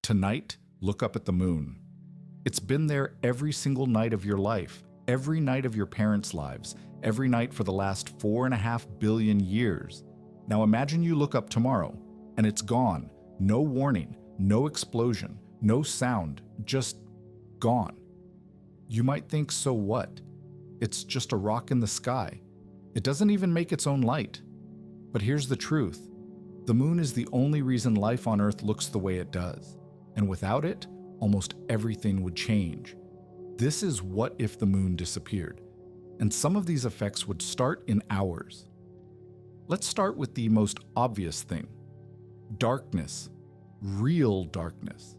Tonight, look up at the moon. It's been there every single night of your life, every night of your parents' lives, every night for the last 4.5 billion years. Now imagine you look up tomorrow, and it's gone. No warning, no explosion, no sound, just gone. You might think, so what? It's just a rock in the sky. It doesn't even make its own light. But here's the truth. The moon is the only reason life on Earth looks the way it does. And without it, almost everything would change. This is what if the moon disappeared. And some of these effects would start in hours. Let's start with the most obvious thing. Darkness. Real darkness.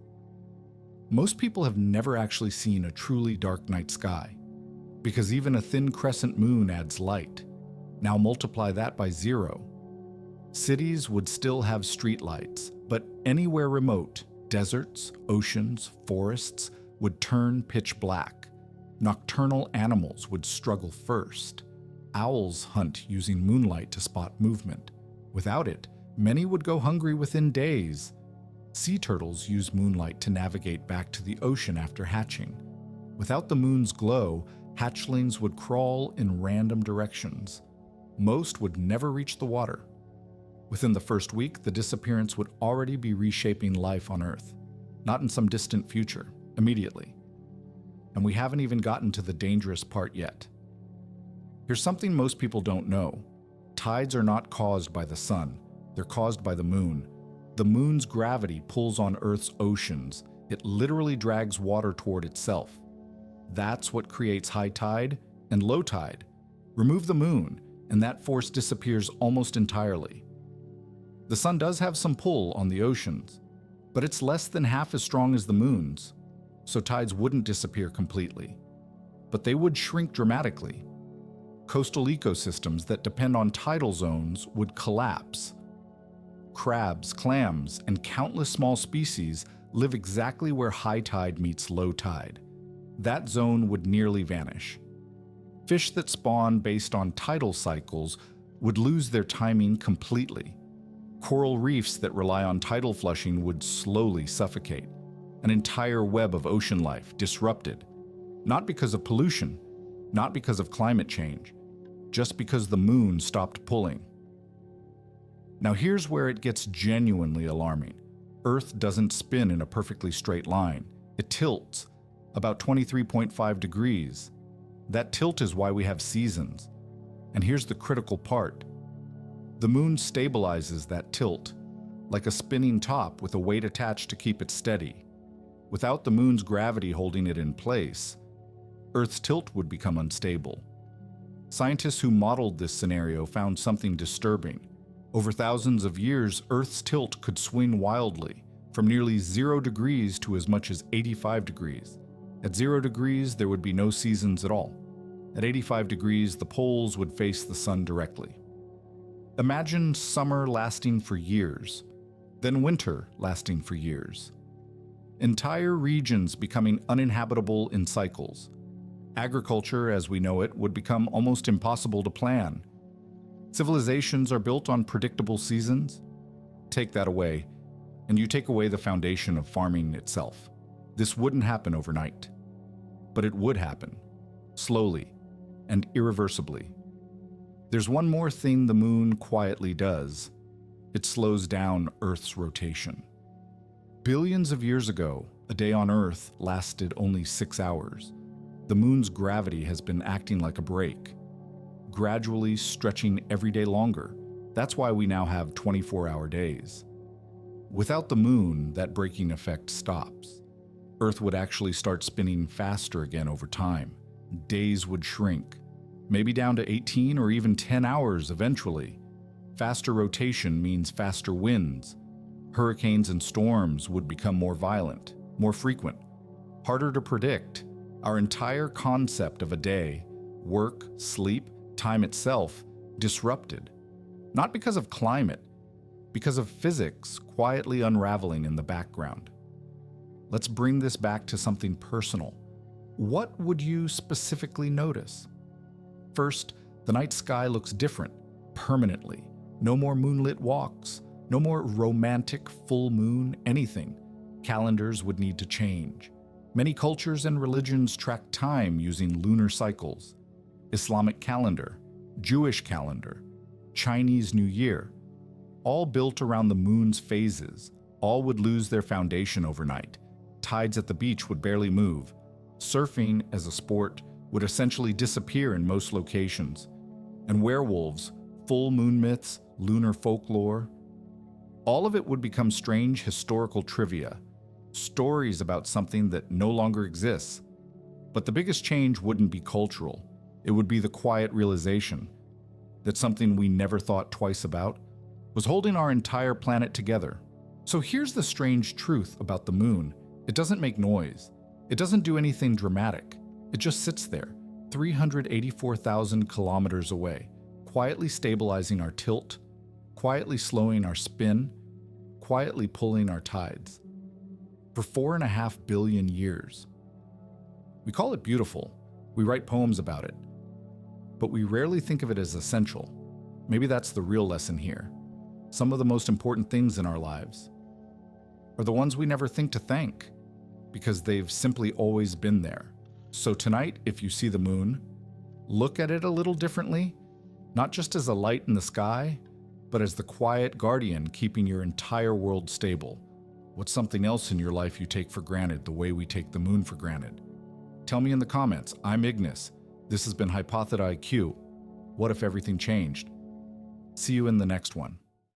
Most people have never actually seen a truly dark night sky, because even a thin crescent moon adds light. Now multiply that by 0. Cities would still have streetlights, but anywhere remote, deserts, oceans, forests would turn pitch black. Nocturnal animals would struggle first. Owls hunt using moonlight to spot movement. Without it, many would go hungry within days. Sea turtles use moonlight to navigate back to the ocean after hatching. Without the moon's glow, hatchlings would crawl in random directions. Most would never reach the water. Within the first week, the disappearance would already be reshaping life on Earth. Not in some distant future, immediately. And we haven't even gotten to the dangerous part yet. Here's something most people don't know. Tides are not caused by the sun. They're caused by the moon. The moon's gravity pulls on Earth's oceans. It literally drags water toward itself. That's what creates high tide and low tide. Remove the moon, and that force disappears almost entirely. The sun does have some pull on the oceans, but it's less than half as strong as the moon's, so tides wouldn't disappear completely. But they would shrink dramatically. Coastal ecosystems that depend on tidal zones would collapse. Crabs, clams, and countless small species live exactly where high tide meets low tide. That zone would nearly vanish. Fish that spawn based on tidal cycles would lose their timing completely. Coral reefs that rely on tidal flushing would slowly suffocate. An entire web of ocean life disrupted. Not because of pollution, not because of climate change, just because the moon stopped pulling. Now here's where it gets genuinely alarming. Earth doesn't spin in a perfectly straight line. It tilts, about 23.5 degrees. That tilt is why we have seasons. And here's the critical part. The moon stabilizes that tilt, like a spinning top with a weight attached to keep it steady. Without the moon's gravity holding it in place, Earth's tilt would become unstable. Scientists who modeled this scenario found something disturbing. Over thousands of years, Earth's tilt could swing wildly, from nearly 0 degrees to as much as 85 degrees. At 0 degrees, there would be no seasons at all. At 85 degrees, the poles would face the sun directly. Imagine summer lasting for years, then winter lasting for years. Entire regions becoming uninhabitable in cycles. Agriculture, as we know it, would become almost impossible to plan. Civilizations are built on predictable seasons. Take that away, and you take away the foundation of farming itself. This wouldn't happen overnight, but it would happen, slowly and irreversibly. There's one more thing the moon quietly does. It slows down Earth's rotation. Billions of years ago, a day on Earth lasted only 6 hours. The moon's gravity has been acting like a brake, gradually stretching every day longer. That's why we now have 24-hour days. Without the moon, that braking effect stops. Earth would actually start spinning faster again over time. Days would shrink, maybe down to 18 or even 10 hours eventually. Faster rotation means faster winds. Hurricanes and storms would become more violent, more frequent, harder to predict. Our entire concept of a day, work, sleep, time itself, disrupted. Not because of climate, because of physics quietly unraveling in the background. Let's bring this back to something personal. What would you specifically notice? First, the night sky looks different, permanently. No more moonlit walks, no more romantic full moon anything. Calendars would need to change. Many cultures and religions track time using lunar cycles. Islamic calendar, Jewish calendar, Chinese New Year, all built around the moon's phases, all would lose their foundation overnight. Tides at the beach would barely move. Surfing as a sport would essentially disappear in most locations. And werewolves, full moon myths, lunar folklore, all of it would become strange historical trivia, stories about something that no longer exists. But the biggest change wouldn't be cultural. It would be the quiet realization that something we never thought twice about was holding our entire planet together. So here's the strange truth about the moon. It doesn't make noise. It doesn't do anything dramatic. It just sits there, 384,000 kilometers away, quietly stabilizing our tilt, quietly slowing our spin, quietly pulling our tides. For 4.5 billion years. We call it beautiful. We write poems about it. But we rarely think of it as essential. Maybe that's the real lesson here. Some of the most important things in our lives are the ones we never think to thank, because they've simply always been there. So tonight, if you see the moon, look at it a little differently, not just as a light in the sky, but as the quiet guardian keeping your entire world stable. What's something else in your life you take for granted the way we take the moon for granted? Tell me in the comments. I'm IGNIS. This has been Hypotheta IQ. What if everything changed? See you in the next one.